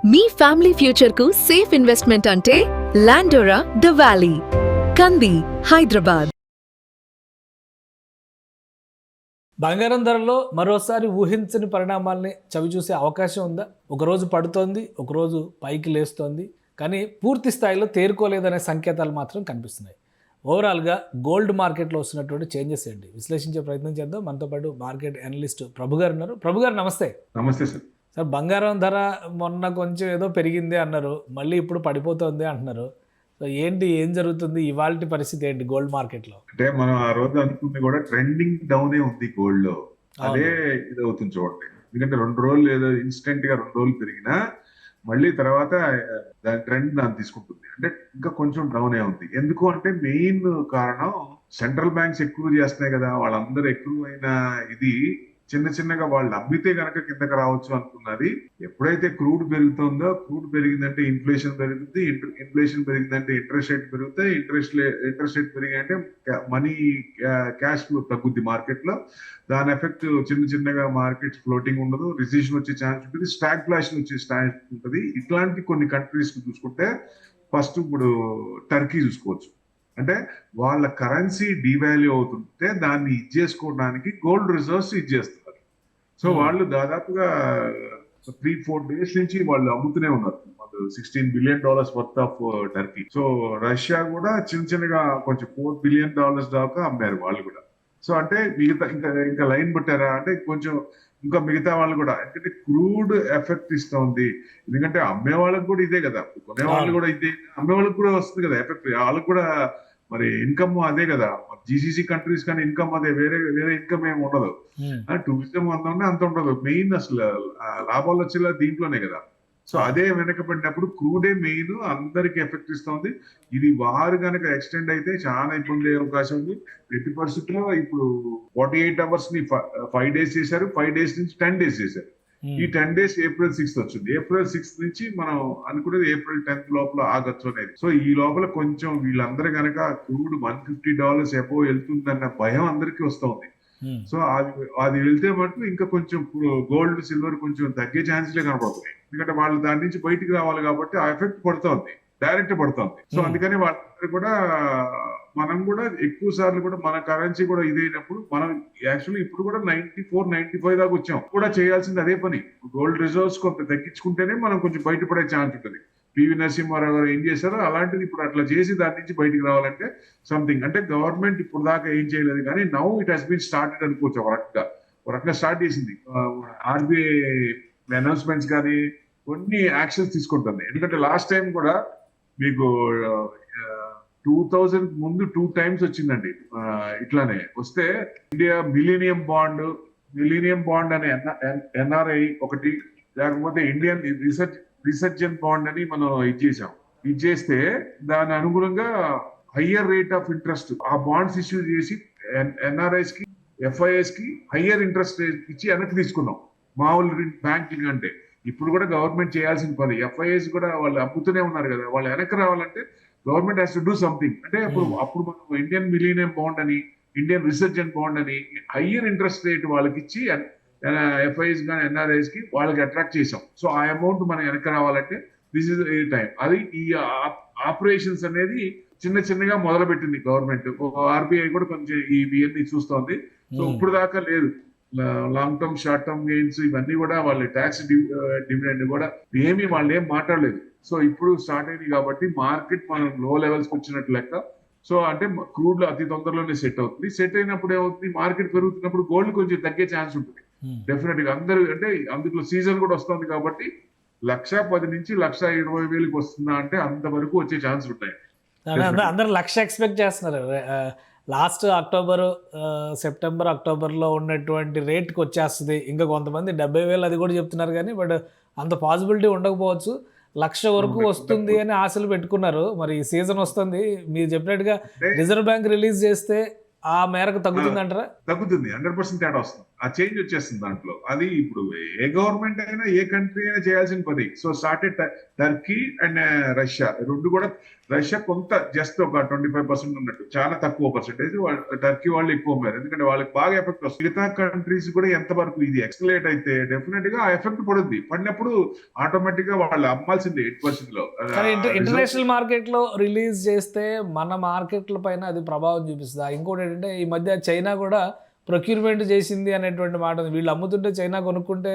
మీ family future కు safe investment అంటే లాండోరా the valley, కంది, హైదరాబాద్. బంగారం ధరలో మరోసారి ఊహించని పరిణామాల్ని చవిచూసే అవకాశం ఉందా? ఒకరోజు పడుతోంది, ఒకరోజు పైకి లేస్తోంది, కానీ పూర్తి స్థాయిలో తేరుకోలేదనే సంకేతాలు మాత్రం కనిపిస్తున్నాయి. ఓవరాల్గా గోల్డ్ మార్కెట్లో వస్తున్నటువంటి చేంజెస్ ఏంటి విశ్లేషించే ప్రయత్నం చేద్దాం. మనతో పాటు మార్కెట్ అనలిస్ట్ ప్రభు గారు ఉన్నారు. ప్రభు గారు నమస్తే. నమస్తే సార్. సార్, బంగారం ధర మొన్న కొంచెం ఏదో పెరిగింది అన్నారు, మళ్ళీ ఇప్పుడు పడిపోతుంది అంటున్నారు. సో ఏంటి, ఏం జరుగుతుంది? ఇవాల్టి పరిస్థితి ఏంటి గోల్డ్ మార్కెట్లో? అంటే మనం ఆ రోజు అనుకుంది కూడా ట్రెండింగ్ డౌనే ఉంది గోల్డ్ లో. అదే ఇది అవుతుంది చూడండి. ఎందుకంటే 2 రోజులు ఏదో ఇన్స్టెంట్ గా 2 రోజులు పెరిగినా మళ్ళీ తర్వాత దాని ట్రెండ్ దాన్ని తీసుకుంటుంది. అంటే ఇంకా కొంచెం డౌనే ఉంది. ఎందుకు అంటే మెయిన్ కారణం సెంట్రల్ బ్యాంక్స్ ఎక్కువ చేస్తున్నాయి కదా, వాళ్ళందరూ ఎక్కువైన ఇది చిన్న చిన్నగా వాళ్ళు అమ్మితే కనుక కిందకి రావచ్చు అనుకున్నది. ఎప్పుడైతే క్రూడ్ పెరుగుతుందో, క్రూడ్ పెరిగిందంటే ఇన్ఫ్లేషన్ పెరుగుతుంది, ఇన్ఫ్లేషన్ పెరిగిందంటే ఇంట్రెస్ట్ రేట్ పెరుగుతాయి, ఇంట్రెస్ట్ రేట్ పెరిగాయంటే మనీ క్యాష్ ఫ్లో తగ్గుద్ది మార్కెట్ లో. దాని ఎఫెక్ట్ చిన్న చిన్నగా మార్కెట్ ఫ్లోటింగ్ ఉండదు, రిసెషన్ వచ్చే ఛాన్స్ ఉంటుంది, స్టాక్ ఫ్లాషన్ వచ్చే ఛాన్స్ ఉంటుంది. ఇట్లాంటి కొన్ని కంట్రీస్ చూసుకుంటే ఫస్ట్ ఇప్పుడు టర్కీ చూసుకోవచ్చు. అంటే వాళ్ళ కరెన్సీ డివాల్యూ అవుతుంటే దాన్ని ఇచ్చేసుకోవడానికి గోల్డ్ రిజర్వ్స్ ఇచ్చేస్తారు. సో వాళ్ళు దాదాపుగా 3-4 డేస్ నుంచి వాళ్ళు అమ్ముతూనే ఉన్నారు. $16 billion worth of Turkey. So Russia కూడా చిన్న చిన్నగా కొంచెం $4 బిలియన్ దాకా అమ్మారు వాళ్ళు కూడా. సో అంటే మిగతా ఇంకా లైన్ పెట్టారా అంటే కొంచెం ఇంకా మిగతా వాళ్ళు కూడా, ఎందుకంటే క్రూడ్ ఎఫెక్ట్ ఇస్తుంది. ఎందుకంటే అమ్మే వాళ్ళకి కూడా ఇదే కదా, కొనే వాళ్ళు కూడా ఇదే, అమ్మే వాళ్ళకి కూడా వస్తుంది కదా ఎఫెక్ట్. వాళ్ళకి కూడా మరి ఇన్కమ్ అదే కదా. జీసీసీ కంట్రీస్ కానీ ఇన్కమ్ అదే, వేరే ఇన్కమ్ ఏమి ఉండదు. టూరిజం అంత ఉండదు. మెయిన్ అసలు లాభాలు వచ్చేలా దీంట్లోనే కదా. సో అదే వెనకబడినప్పుడు క్రూడే మెయిన్ అందరికి ఎఫెక్ట్ ఇస్తుంది. ఇది వారు కనుక ఎక్స్టెండ్ అయితే చాలా ఇబ్బంది అయ్యే అవకాశం ఉంది. ఎట్టి పరిస్థితుల్లో ఇప్పుడు 48 hours ని 5 days చేశారు, 5 days నుంచి 10 days చేశారు. ఈ 10 days April 6th వచ్చింది. April 6th నుంచి మనం అనుకునేది April 10th లోపల ఆగచ్చు అనేది. సో ఈ లోపల కొంచెం వీళ్ళందరూ కనుక క్రూడ్ $150 ఎబోవ్ వెళ్తుందన్న భయం అందరికీ వస్తుంది. సో అది వెళ్తే మటుకు ఇంకా కొంచెం గోల్డ్ సిల్వర్ కొంచెం తగ్గే ఛాన్స్లే కనపడుతున్నాయి. ఎందుకంటే వాళ్ళు దాని నుంచి బయటికి రావాలి కాబట్టి ఆ ఎఫెక్ట్ పడుతోంది, డైరెక్ట్ పడుతోంది. సో అందుకని వాళ్ళందరూ కూడా, మనం కూడా ఎక్కువ సార్లు కూడా మన కరెన్సీ కూడా ఇదైనప్పుడు మనం యాక్చువల్లీ ఇప్పుడు కూడా 94-95 దాకా వచ్చాం. కూడా చేయాల్సింది అదే పని. గోల్డ్ రిజర్వ్స్ కొంత తగ్గించుకుంటేనే మనం కొంచెం బయటపడే ఛాన్స్ ఉంటుంది. పివి నరసింహారావు గారు ఏం చేశారో అలాంటిది ఇప్పుడు అట్లా చేసి దాని నుంచి బయటికి రావాలంటే సంథింగ్, అంటే గవర్నమెంట్ ఇప్పుడు దాకా ఏం చేయలేదు కానీ now it has been started అనుకోవచ్చు. ఒక రకంగా స్టార్ట్ చేసింది. ఆర్బీఐ అనౌన్స్మెంట్స్ కానీ కొన్ని యాక్షన్స్ తీసుకుంటుంది. ఎందుకంటే లాస్ట్ టైం కూడా మీకు 2000 ముందు 2 times వచ్చిందండి. ఇట్లానే వస్తే ఇండియా మిలీనియం బాండ్ అనే ఎన్ఆర్ఐ ఒకటి, లేకపోతే ఇండియన్ రిసర్జెంట్ బాండ్ అని మనం ఇచ్చేస్తే దాని అనుగుణంగా హయ్యర్ రేట్ ఆఫ్ ఇంట్రెస్ట్ ఆ బాండ్స్ ఇష్యూ చేసి ఎన్ఆర్ఐస్ కి, ఎఫ్ఐఎస్ కి హయ్యర్ ఇంట్రెస్ట్ రేట్ ఇచ్చి వెనక్కి తీసుకున్నాం. మామూలు బ్యాంకింగ్ అంటే ఇప్పుడు కూడా గవర్నమెంట్ చేయాల్సిన పని. ఎఫ్ఐఎస్ కూడా వాళ్ళు అమ్ముతూనే ఉన్నారు కదా, వాళ్ళు వెనక్కి రావాలంటే government has to do something. అంటే అప్పుడు మనం ఇండియన్ మిలీనియం బాండ్ అని, ఇండియన్ రిసర్జెంట్ బాండ్ అని హయ్యర్ ఇంట్రెస్ట్ రేట్ వాళ్ళకి ఇచ్చి ఎఫ్ఐఎస్ కానీ ఎన్ఆర్ఐస్ కి వాళ్ళకి అట్రాక్ట్ చేసాం. సో ఆ అమౌంట్ మనం వెనక్కి రావాలంటే దిస్ ఇస్ ఏ టైం. అది ఈ ఆపరేషన్స్ అనేది చిన్నగా మొదలు పెట్టింది గవర్నమెంట్. ఆర్బీఐ కూడా కొంచెం ఇవన్నీ చూస్తోంది. సో ఇప్పుడు దాకా లేదు. Long term, short term gains ఇవన్నీ కూడా వాళ్ళ ట్యాక్స్ డివిడెండ్ కూడా వాళ్ళు ఏం మాట్లాడలేదు. సో ఇప్పుడు స్టార్ట్ అయింది కాబట్టి మార్కెట్ మనం లో లెవెల్స్ వచ్చినట్టు లెక్క. సో అంటే క్రూడ్ లో అతి తొందరలోనే సెట్ అవుతుంది. సెట్ అయినప్పుడు ఏమవుతుంది, మార్కెట్ పెరుగుతున్నప్పుడు గోల్డ్ కొంచెం తగ్గే ఛాన్స్ ఉంటుంది డెఫినెట్ గా. అందరూ అంటే అందులో సీజన్ కూడా వస్తుంది కాబట్టి 110,000 నుంచి 120,000 వస్తుందా అంటే అంతవరకు వచ్చే ఛాన్స్ ఉంటాయి. అందరూ 1,00,000 ఎక్స్పెక్ట్ చేస్తున్నారు. లాస్ట్ సెప్టెంబర్ అక్టోబర్లో ఉన్నటువంటి రేట్కి వచ్చేస్తుంది. ఇంకా కొంతమంది 70,000 అది కూడా చెప్తున్నారు కానీ బట్ అంత పాసిబిలిటీ ఉండకపోవచ్చు. 1,00,000 వరకు వస్తుంది అని ఆశలు పెట్టుకున్నారు. మరి ఈ సీజన్ వస్తుంది, మీరు చెప్పినట్టుగా రిజర్వ్ బ్యాంక్ రిలీజ్ చేస్తే ఆ మేరకు తగ్గుతుంది అంటారా? తగ్గుతుంది, 100% తేడా వస్తుంది. ఆ చేంజ్ వచ్చేస్తుంది దాంట్లో. అది ఇప్పుడు ఏ గవర్నమెంట్ అయినా ఏ కంట్రీ అయినా చేయాల్సిన పని. So started Turkey and Russia, రెండు కూడా. రష్యా కొంత జస్ట్ ఒక 25% ఉన్నట్టు, చాలా తక్కువ పర్సెంటేజ్. టర్కీ వాళ్ళు ఎక్కువ ఉన్నారు, ఎందుకంటే వాళ్ళకి బాగా ఎఫెక్ట్ వస్తుంది. మిగతా కంట్రీస్ కూడా ఎంత వరకు ఇది ఎక్స్కలేట్ అయితే డెఫినెట్ గా ఆ ఎఫెక్ట్ పడుద్ది. పడినప్పుడు ఆటోమేటిక్ గా వాళ్ళు అమ్మాల్సిందే 8% లో. ఇంటర్నేషనల్ మార్కెట్ లో రిలీజ్ చేస్తే మన మార్కెట్ల పైన అది ప్రభావం చూపిస్తుంది. ఇంకోటి ఏంటంటే ఈ మధ్య చైనా కూడా ప్రొక్యూర్మెంట్ చేసింది అనేటువంటి మాట ఉంది. వీళ్ళు అమ్ముతుంటే చైనా కొనుక్కుంటే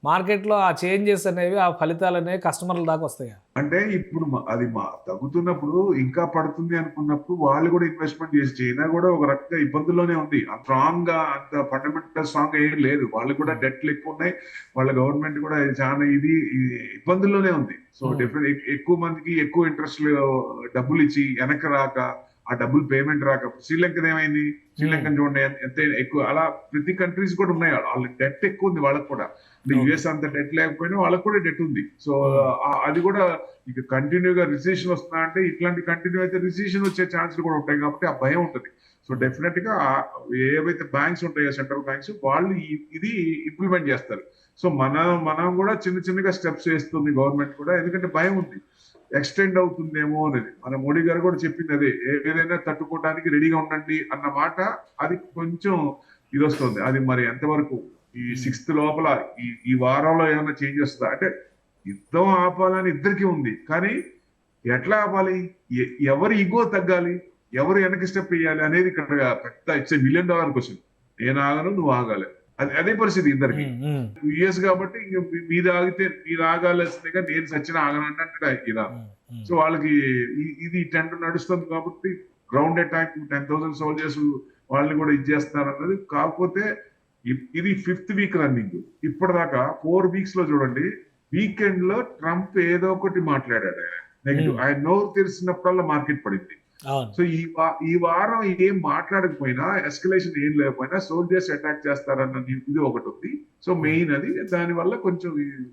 మార్కెట్లో ఆ చేంజెస్ అనేవి, ఆ ఫలితాలు అనేవి కస్టమర్ల దాకా వస్తాయి. అంటే ఇప్పుడు అది తగ్గుతున్నప్పుడు ఇంకా పడుతుంది అనుకున్నప్పుడు వాళ్ళు కూడా ఇన్వెస్ట్మెంట్ చేసి, చైనా కూడా ఒక రకంగా ఇబ్బందుల్లోనే ఉంది. స్ట్రాంగ్ గా అంత ఫండమెంటల్ స్ట్రాంగ్ ఏం లేదు. వాళ్ళు కూడా డెట్లు ఎక్కువ ఉన్నాయి, వాళ్ళ గవర్నమెంట్ కూడా చాలా ఇబ్బందుల్లోనే ఉంది. సో డెఫినెట్ ఎక్కువ మందికి ఎక్కువ ఇంట్రెస్ట్ డబ్బులు ఇచ్చి వెనక్కి రాక, ఆ డబ్బులు పేమెంట్ రాక, శ్రీలంకది ఏమైంది, శ్రీలంకన్ చూడండి ఎంత ఎక్కువ. అలా ప్రతి కంట్రీస్ కూడా ఉన్నాయి, వాళ్ళకి డెట్ ఎక్కువ ఉంది వాళ్ళకి కూడా. యుఎస్ అంత డెట్ లేకపోయినా వాళ్ళకి కూడా డెట్ ఉంది. సో అది కూడా ఇక కంటిన్యూగా రిసెషన్ వస్తున్నా అంటే, ఇట్లాంటి కంటిన్యూ అయితే రిసెషన్ వచ్చే ఛాన్సెస్ కూడా ఉంటాయి కాబట్టి ఆ భయం ఉంటుంది. సో డెఫినెట్ గా ఏవైతే బ్యాంక్స్ ఉంటాయో సెంట్రల్ బ్యాంక్స్, వాళ్ళు ఇది ఇంప్లిమెంట్ చేస్తారు. సో మనం కూడా చిన్నగా స్టెప్స్ వేస్తుంది గవర్నమెంట్ కూడా, ఎందుకంటే భయం ఉంది ఎక్స్టెండ్ అవుతుందేమో అనేది. మన మోడీ గారు కూడా చెప్పింది అదే, ఏదైనా తట్టుకోవడానికి రెడీగా ఉండండి అన్న మాట. అది కొంచెం ఇది వస్తుంది. అది మరి ఎంతవరకు ఈ 6th లోపల ఈ వారంలో ఏమైనా చేంజ్ వస్తుందా అంటే, యుద్ధం ఆపాలని ఇద్దరికి ఉంది, కానీ ఎట్లా ఆపాలి, ఎవరి ఈగో తగ్గాలి, ఎవరు వెనక్కి స్టెప్ వేయాలి అనేది ఇక్కడ పెద్ద ఇట్స్ $1 million క్వశ్చన్. నేను ఆగను, నువ్వు ఆగాలి, అదే పరిస్థితి ఇద్దరికి. యుఎస్ కాబట్టి ఇంక మీరు ఆగితే మీరు ఆగాల్సిందిగా, నేను సచిన ఆగనంటే ఇరాన్. సో వాళ్ళకి ఇది టెంట్ నడుస్తుంది కాబట్టి గ్రౌండ్ అటాక్ 10,000 సోల్జర్స్ వాళ్ళని కూడా ఇచ్చేస్తున్నారు అన్నది. కాకపోతే ఇది 5th వీక్ రన్నింగ్. ఇప్పటిదాకా 4 వీక్స్ లో చూడండి, వీకెండ్ లో ట్రంప్ ఏదో ఒకటి మాట్లాడాడు ఆయన నెగిటివ్. ఆయన నోరు తెరిచినప్పుడల్లా మార్కెట్ పడింది. సో ఈ వారం ఏం మాట్లాడకపోయినా, ఎస్కలేషన్ ఏం లేకపోయినా సోల్జర్స్ అటాక్ చేస్తారన్న ఇది ఒకటి ఉంది. సో మెయిన్ అది. దాని వల్ల కొంచెం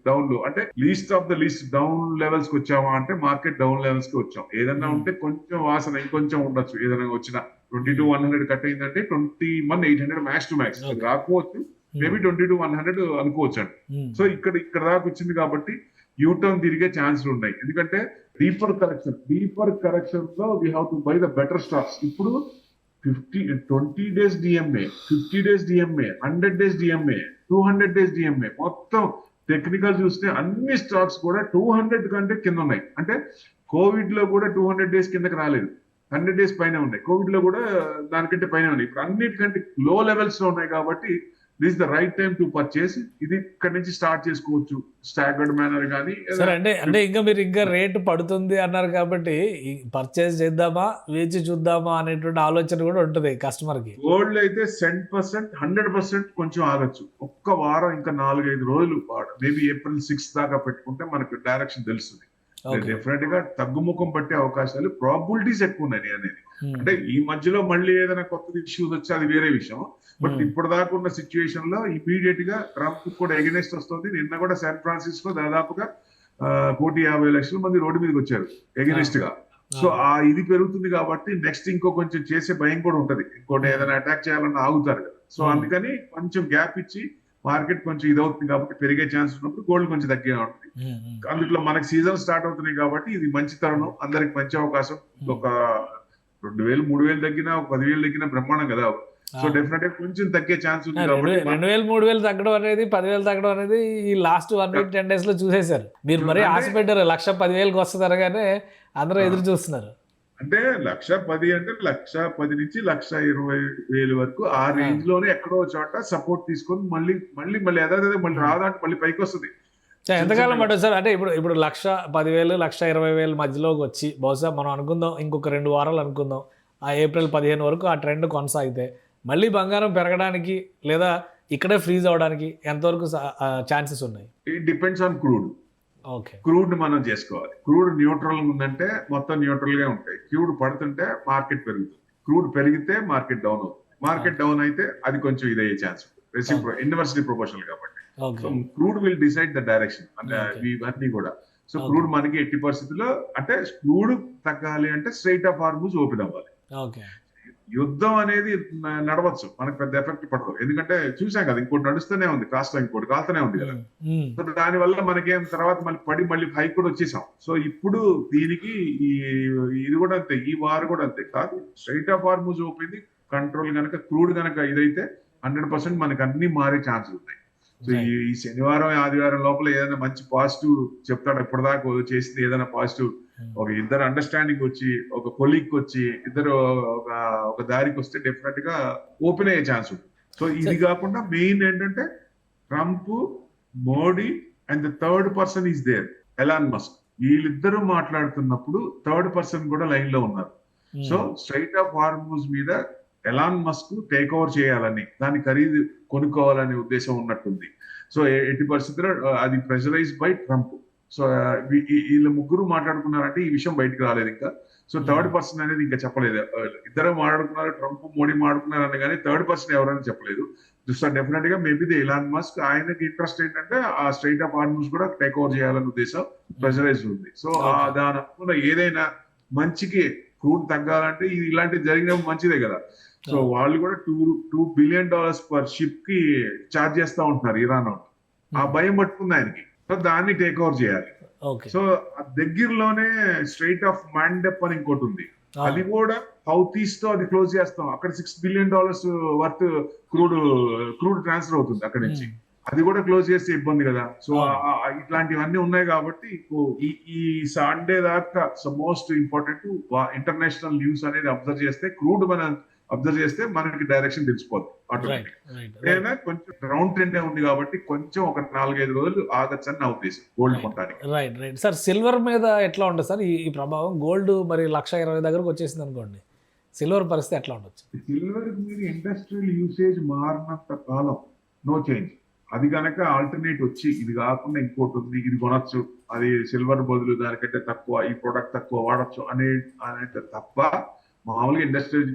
డౌన్ లో, అంటే least of the least down levels కి వచ్చామా అంటే, మార్కెట్ డౌన్ లెవెల్స్ కి వచ్చాం. ఏదన్నా ఉంటే కొంచెం వాసన ఇంకొంచెం ఉండొచ్చు. ఏదైనా వచ్చిన 22,100 కట్ అయిందంటే 21,800 మ్యాక్స్ టు మ్యాక్స్. అది రాకపోవచ్చు, మేబీ 22,100 అనుకోవచ్చు అండి. సో ఇక్కడ దాకా వచ్చింది కాబట్టి యూటర్న్ తిరిగే ఛాన్సులు ఉన్నాయి. ఎందుకంటే డీపర్ కరెక్షన్ లో we have to buy the better stocks. ఇప్పుడు 20 days DMA, 50 days DMA, 100 days DMA, 200 days DMA, మొత్తం టెక్నికల్ చూస్తే అన్ని స్టాక్స్ కూడా 200 కంటే కింద ఉన్నాయి. అంటే కోవిడ్ లో కూడా 200 days కిందకి రాలేదు, 100 days పైన ఉన్నాయి. కోవిడ్ లో కూడా దానికంటే పైన ఉన్నాయి. ఇప్పుడు అన్నిటికంటే లో లెవెల్స్ లో ఉన్నాయి కాబట్టి this the right time to purchase. ఇది ఇక్కడ నుంచి స్టార్ట్ చేసుకోవచ్చు, స్టాగర్డ్ మేనర్ కానీ. అంటే ఇంకా మీరు ఇంకా రేటు పడుతుంది అన్నారు కాబట్టి పర్చేస్ చేద్దామా, వేచి చూద్దామా అనేటువంటి ఆలోచన కూడా ఉంటుంది కస్టమర్ కి. గోల్డ్ అయితే 100% కొంచెం ఆగొచ్చు. ఒక్క వారం, ఇంకా 4-5 రోజులు, మేబీ April 6 దాకా పెట్టుకుంటే మనకు డైరెక్షన్ తెలుస్తుంది. డెఫినెట్ గా తగ్గుముఖం పట్టే అవకాశాలు, ప్రాబిలిటీస్ ఎక్కువ ఉన్నాయి అనేది. అంటే ఈ మధ్యలో మళ్ళీ ఏదైనా కొత్త ఇష్యూస్ వచ్చి అది వేరే విషయం. బట్ ఇప్పటిదాకా ఉన్న సిచ్యువేషన్ లో ఇమీడియట్ గా ట్రంప్ కూడా ఎగనెస్ట్ వస్తుంది. నిన్న కూడా శాన్ ఫ్రాన్సిస్కో దాదాపుగా 1,50,00,000 మంది రోడ్డు మీదకి వచ్చారు ఎగనెస్ట్ గా. సో ఇది పెరుగుతుంది కాబట్టి నెక్స్ట్ ఇంకో కొంచెం చేసే భయం కూడా ఉంటది. ఇంకోటి ఏదైనా అటాక్ చేయాలన్నా ఆగుతారు కదా. సో అందుకని కొంచెం గ్యాప్ ఇచ్చి మార్కెట్ కొంచెం ఇదవుతుంది కాబట్టి, పెరిగే ఛాన్స్ ఉన్నప్పుడు గోల్డ్ కొంచెం తగ్గే ఉంటుంది. అందులో మనకి సీజన్ స్టార్ట్ అవుతున్నాయి కాబట్టి ఇది మంచి తరుణం, అందరికి మంచి అవకాశం. ఒక 2,000, 3,000 తగ్గినా, 10,000 తగ్గినా బ్రహ్మాండం కదా. సో డెఫినెట్ గా కొంచెం తగ్గే ఛాన్స్ ఉంది. 2,000, 3,000 తగ్గడం అనేది, 10,000 తగ్గడం అనేది ఈ లాస్ట్ 1 week 10 days లో చూసేశారు. మీరు మరీ ఆశ పెట్టారు 1,10,000 వస్తుంది అనగానే అందరూ ఎదురు చూస్తున్నారు. అంటే 1,10,000 అంటే 1,10,000 నుంచి 1,20,000 వరకు ఆ రేంజ్ లోనే ఎక్కడో చోట సపోర్ట్ తీసుకొని మళ్ళీ అదే మళ్ళీ రాదంటే మళ్ళీ పైకి వస్తుంది. ఎంతకాలం పట్టదు సార్? అంటే ఇప్పుడు 1,10,000, 1,20,000 మధ్యలోకి వచ్చి బహుశా మనం అనుకుందాం ఇంకొక 2 వారాలు అనుకుందాం, ఆ April 15 వరకు ఆ ట్రెండ్ కొనసాగితే మళ్ళీ బంగారం పెరగడానికి లేదా ఇక్కడే ఫ్రీజ్ అవడానికి ఎంతవరకు ఛాన్సెస్ ఉన్నాయి? It depends on crude. Okay, crude మనం చేసుకోవాలి. క్రూడ్ న్యూట్రల్ ఉందంటే మొత్తం న్యూట్రల్ గా ఉంటాయి. క్రూడ్ పడుతుంటే మార్కెట్ పెరుగుతుంది, క్రూడ్ పెరిగితే మార్కెట్ డౌన్ అవుతుంది. మార్కెట్ డౌన్ అయితే అది కొంచెం ఇదయ్యే ఛాన్స్ ఉంటుంది, ఇన్వర్స్లీ ప్రొపోర్షనల్ కాబట్టి. So crude will decide the direction ఇవన్నీ కూడా. సో క్రూడ్ మనకి ఎట్టి పరిస్థితుల్లో, అంటే క్రూడ్ తగ్గాలి అంటే స్ట్రైట్ ఆఫ్ హార్మూజ్ ఓపెన్ అవ్వాలి. యుద్ధం అనేది నడవచ్చు, మనకు పెద్ద ఎఫెక్ట్ పడదు. ఎందుకంటే చూసాం కదా, ఇంకోటి నడుస్తూనే ఉంది, కాస్త ఇంకోటి కాలుతూనే ఉంది కదా. సో దాని వల్ల మనకేం తర్వాత మళ్ళీ హై కూడా వచ్చేసాం. సో ఇప్పుడు దీనికి ఇది కూడా అంతే, ఈ వార్ కూడా అంతే కాదు. Straight of Hormuz open control కనుక, క్రూడ్ కనుక ఇదైతే 100% మనకు అన్ని మారే ఛాన్సెస్ ఉన్నాయి. సో ఈ శనివారం ఆదివారం లోపల ఏదైనా మంచి పాజిటివ్ చెప్తాడు, ఇప్పటిదాకా చేసింది ఏదైనా పాజిటివ్, ఒక ఇద్దరు అండర్స్టాండింగ్ వచ్చి, ఒక కొలీగ్ వచ్చి, ఇద్దరు ఒక దారికి వస్తే డెఫినెట్ గా ఓపెన్ అయ్యే ఛాన్స్ ఉంది. సో ఇది కాకుండా మెయిన్ ఏంటంటే Trump, Modi and the third person is there, Elon Musk. వీళ్ళిద్దరూ మాట్లాడుతున్నప్పుడు థర్డ్ పర్సన్ కూడా లైన్ లో ఉన్నారు. సో స్ట్రైట్ ఆఫ్ హార్మూజ్ మీద ఎలాన్ మస్క్ టేక్ ఓవర్ చేయాలని, దాని ఖరీదు కొనుక్కోవాలనే ఉద్దేశం ఉన్నట్టుంది. సో ఎట్టి పరిస్థితుల్లో అది ప్రెషరైజ్ బై ట్రంప్. సో వీళ్ళ ముగ్గురు మాట్లాడుకున్నారంటే ఈ విషయం బయటకు రాలేదు ఇంకా. సో థర్డ్ పర్సన్ అనేది ఇంకా చెప్పలేదు. ఇద్దరు మాట్లాడుకున్నారు, ట్రంప్ మోడీ మాట్లాడుకున్నారని, కానీ థర్డ్ పర్సన్ ఎవరైనా చెప్పలేదు. సో డెఫినెట్ గా మేబీ ది ఎలాన్ మస్క్, ఆయనకి ఇంట్రెస్ట్ ఏంటంటే ఆ స్ట్రైట్ ఆఫ్ హార్మూజ్ కూడా టేక్ ఓవర్ చేయాలనే ఉద్దేశం ప్రెషరైజ్ ఉంది. సో దాని ఏదైనా మంచికి క్రూడ్ తగ్గాలంటే ఇలాంటివి జరిగినప్పుడు మంచిదే కదా. సో వాళ్ళు కూడా $2 బిలియన్ పర్ షిప్ కి ఛార్జ్ చేస్తా ఉంటున్నారు ఇరాన్ వాళ్ళు. ఆ భయం పట్టుకుంది ఆయనకి. సో దాన్ని టేక్ ఓవర్ చేయాలి. సో దగ్గరలోనే స్ట్రైట్ ఆఫ్ మాండెప్ అని ఇంకోటి ఉంది, అది కూడా సౌత్ ఈస్ట్ తో అది క్లోజ్ చేస్తాం. అక్కడ $6 బిలియన్ వర్త్ క్రూడ్ ట్రాన్స్ఫర్ అవుతుంది అక్కడి నుంచి. అది కూడా క్లోజ్ చేస్తే ఇబ్బంది కదా. సో ఇట్లాంటివన్నీ ఉన్నాయి కాబట్టి ఈ సండే దాకా మోస్ట్ ఇంపార్టెంట్ ఇంటర్నేషనల్ న్యూస్ అనేది అబ్జర్వ్ చేస్తే, క్రూడ్ మనం అబ్జర్వ్ చేస్తే మనకి డైరెక్షన్ తెలిసిపోతుంది ఆటోమేటిక్. ఏదైనా కొంచెం రౌండ్ ట్రెండ్ ఉంది కాబట్టి కొంచెం ఒక 4-5 రోజులు ఆగచ్చు అని నా ఉద్దేశం గోల్డ్ కొనడానికి. రైట్ సార్, సిల్వర్ మీద ఎట్లా ఉంటుంది సార్ ఈ ప్రభావం? గోల్డ్ మరి 1,20,000 దగ్గరకు వచ్చేసింది అనుకోండి, సిల్వర్ పరిస్థితి ఎట్లా ఉండొచ్చు? సిల్వర్ మీరు ఇండస్ట్రియల్ యూసేజ్ మారినంత కాలం నో చేంజ్. అది కనుక ఆల్టర్నేట్ వచ్చి ఇది కాకుండా ఇంకోటి ఉంది, ఇది కొనొచ్చు, అది సిల్వర్ బదులు దానికంటే తక్కువ, ఈ ప్రోడక్ట్ తక్కువ వాడచ్చు అనేది తప్ప మామూలుగా ఇండస్ట్రియల్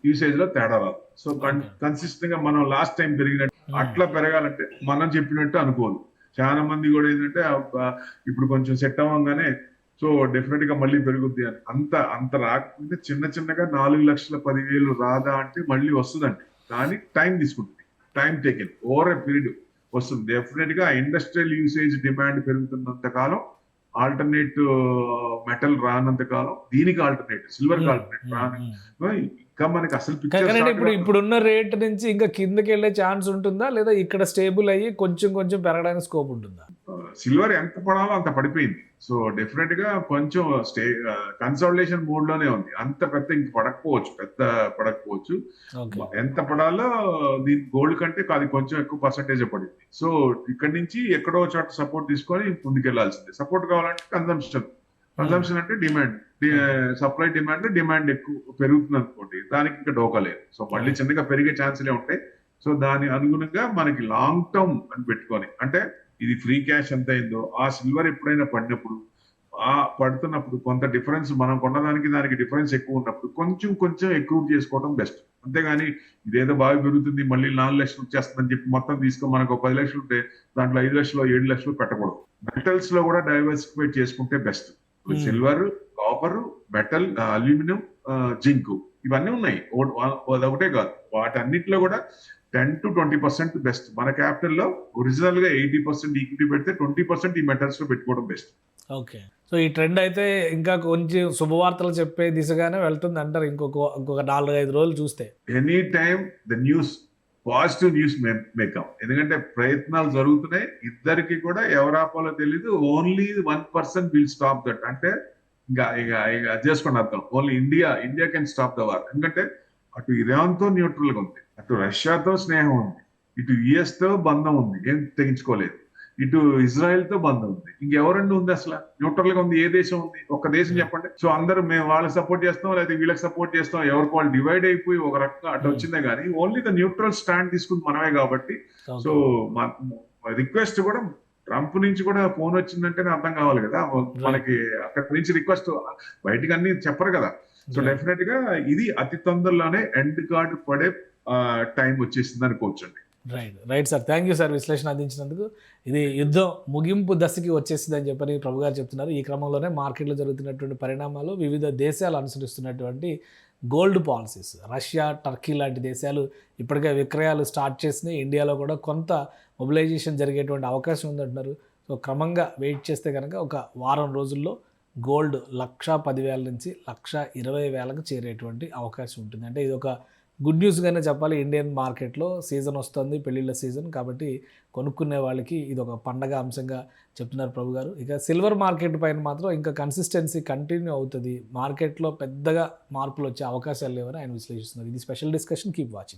యూసేజ్ లో తేడా రాదు. సో కన్సిస్టెంట్ గా మనం లాస్ట్ టైం పెరిగినట్టు అట్లా పెరగాలంటే మనం చెప్పినట్టు అనుకోదు. చాలా మంది కూడా ఏంటంటే ఇప్పుడు కొంచెం సెట్ అవ్వగానే సో డెఫినెట్ గా మళ్ళీ పెరుగుద్ది అని, అంత రాకపోతే చిన్నగా 4,10,000 రాదా అంటే మళ్ళీ వస్తుందండి. దానికి టైం తీసుకుంటుంది, time taken over a period వస్తుంది. డెఫినెట్ గా ఇండస్ట్రియల్ యూసేజ్ డిమాండ్ పెరుగుతున్నంత కాలం, ఆల్టర్నేట్ మెటల్ రానంత కాలం దీనికి ఆల్టర్నేట్ సిల్వర్ కి ఆల్టర్నేట్ రాను ఇంకా మనకి అసలు ఇప్పుడున్న రేట్ నుంచి ఇంకా కిందకి వెళ్ళే ఛాన్స్ ఉంటుందా, లేదా ఇక్కడ స్టేబుల్ అయ్యి కొంచెం పెరగడానికి స్కోప్ ఉంటుందా? సిల్వర్ ఎంత పడాలో అంత పడిపోయింది. సో డెఫినెట్ గా కొంచెం కన్సల్టేషన్ మోడ్ లోనే ఉంది. అంత ఇంక పడకపోవచ్చు. ఎంత పడాలో దీని గోల్డ్ కంటే అది కొంచెం ఎక్కువ పర్సంటేజ్ పడింది. సో ఇక్కడ నుంచి ఎక్కడో చోట సపోర్ట్ తీసుకొని ముందుకెళ్లాల్సిందే. సపోర్ట్ కావాలంటే కన్సంప్షన్ అంటే డిమాండ్, సప్లై డిమాండ్ ఎక్కువ పెరుగుతుంది అనుకోండి, దానికి ఇంకా డోకా లేదు. సో మళ్ళీ చిన్నగా పెరిగే ఛాన్సులే ఉంటాయి. సో దాని అనుగుణంగా మనకి లాంగ్ టర్మ్ అని పెట్టుకొని, అంటే ఇది ఫ్రీ క్యాష్ ఎంత అయిందో ఆ సిల్వర్ ఎప్పుడైనా పడుతున్నప్పుడు కొంత డిఫరెన్స్, మనం కొన్నదానికి దానికి డిఫరెన్స్ ఎక్కువ ఉన్నప్పుడు కొంచెం ఎక్కువ చేసుకోవడం బెస్ట్. అంతేగాని ఇదేదో బాగా పెరుగుతుంది మళ్ళీ 4 లక్షలు వచ్చేస్తుందని చెప్పి మొత్తం తీసుకొని మనకు 10 లక్షలు ఉంటే దాంట్లో 5 లక్షలు 7 లక్షలు పెట్టకూడదు. మెటల్స్ లో కూడా డైవర్సిఫై చేసుకుంటే best. Silver, copper, metal, aluminium, zinc ఇవన్నీ ఉన్నాయి, ఒకటే కాదు. వాటన్నిటిలో కూడా 10 to 20% బెస్ట్. మన క్యాపిటల్ లో ఒరిజినల్ గా 80% ఈక్విటీ పెడితే 20% ఈ మెటల్స్ లో పెట్టుకోవడం బెస్ట్. ఓకే, సో ఈ ట్రెండ్ అయితే ఇంకా కొంచెం శుభవార్తలు చెప్పే దిశగానే వెళ్తుంది అంటారు ఇంకొక 4-5 రోజులు చూస్తే. Any time the news positive news may come, ఎందుకంటే ప్రయత్నాలు జరుగుతున్నాయి. ఇద్దరికి కూడా ఎవరాపాలో తెలీదు. Only 1% will stop that. అంటే ఇంకా చేసుకోండి అర్థం. Only India can stop the war. ఎందుకంటే అటు ఇరాన్ తో న్యూట్రల్ గా ఉంది, అటు రష్యాతో స్నేహం ఉంది, ఇటు యుఎస్ తో బంధం ఉంది, ఏం తెగించుకోలేదు, ఇటు ఇజ్రాయెల్ తో బంధం ఉంది. ఇంకెవరండి ఉంది అసలు న్యూట్రల్ గా ఉంది? ఏ దేశం ఉంది? ఒక్క దేశం చెప్పండి. సో అందరూ మేము వాళ్ళకి సపోర్ట్ చేస్తాం లేదా వీళ్ళకి సపోర్ట్ చేస్తాం, ఎవరికి వాళ్ళు డివైడ్ అయిపోయి ఒక రకంగా అటు వచ్చిందే కానీ ఓన్లీ ద న్యూట్రల్ స్టాండ్ తీసుకుంది మనమే కాబట్టి. సో రిక్వెస్ట్ కూడా ట్రంప్ నుంచి కూడా ఫోన్ వచ్చిందంటే అర్థం కావాలి కదా మనకి. అక్కడి నుంచి రిక్వెస్ట్ బయటికి అన్ని చెప్పరు కదా. సో డెఫినెట్ గా ఇది అతి తొందరలోనే ఎండ్ కార్డు పడే టైం వచ్చేసింది అనుకోవచ్చండి. Right sir, thank you sir విశ్లేషణ అందించినందుకు. ఇది యుద్ధం ముగింపు దశకి వచ్చేసిందని చెప్పని ప్రభు గారు చెప్తున్నారు. ఈ క్రమంలోనే మార్కెట్లో జరుగుతున్నటువంటి పరిణామాలు, వివిధ దేశాలు అనుసరిస్తున్నటువంటి గోల్డ్ పాలసీస్, రష్యా, టర్కీ లాంటి దేశాలు ఇప్పటికే విక్రయాలు స్టార్ట్ చేసినాయి. ఇండియాలో కూడా కొంత మొబిలైజేషన్ జరిగేటువంటి అవకాశం ఉందంటున్నారు. సో క్రమంగా వెయిట్ చేస్తే కనుక ఒక వారం రోజుల్లో గోల్డ్ 1,10,000 నుంచి 1,20,000కు చేరేటువంటి అవకాశం ఉంటుంది. అంటే ఇది ఒక గుడ్ న్యూస్గానే చెప్పాలి. ఇండియన్ మార్కెట్లో సీజన్ వస్తుంది, పెళ్ళిళ్ళ సీజన్, కాబట్టి కొనుక్కునే వాళ్ళకి ఇది ఒక పండగ అంశంగా చెప్తున్నారు ప్రభు గారు. ఇక సిల్వర్ మార్కెట్ పైన మాత్రం ఇంకా కన్సిస్టెన్సీ కంటిన్యూ అవుతుంది, మార్కెట్లో పెద్దగా మార్పులు వచ్చే అవకాశాలు లేవని ఆయన విశ్లేషిస్తున్నారు. ఇది స్పెషల్ డిస్కషన్, కీప్ వాచింగ్.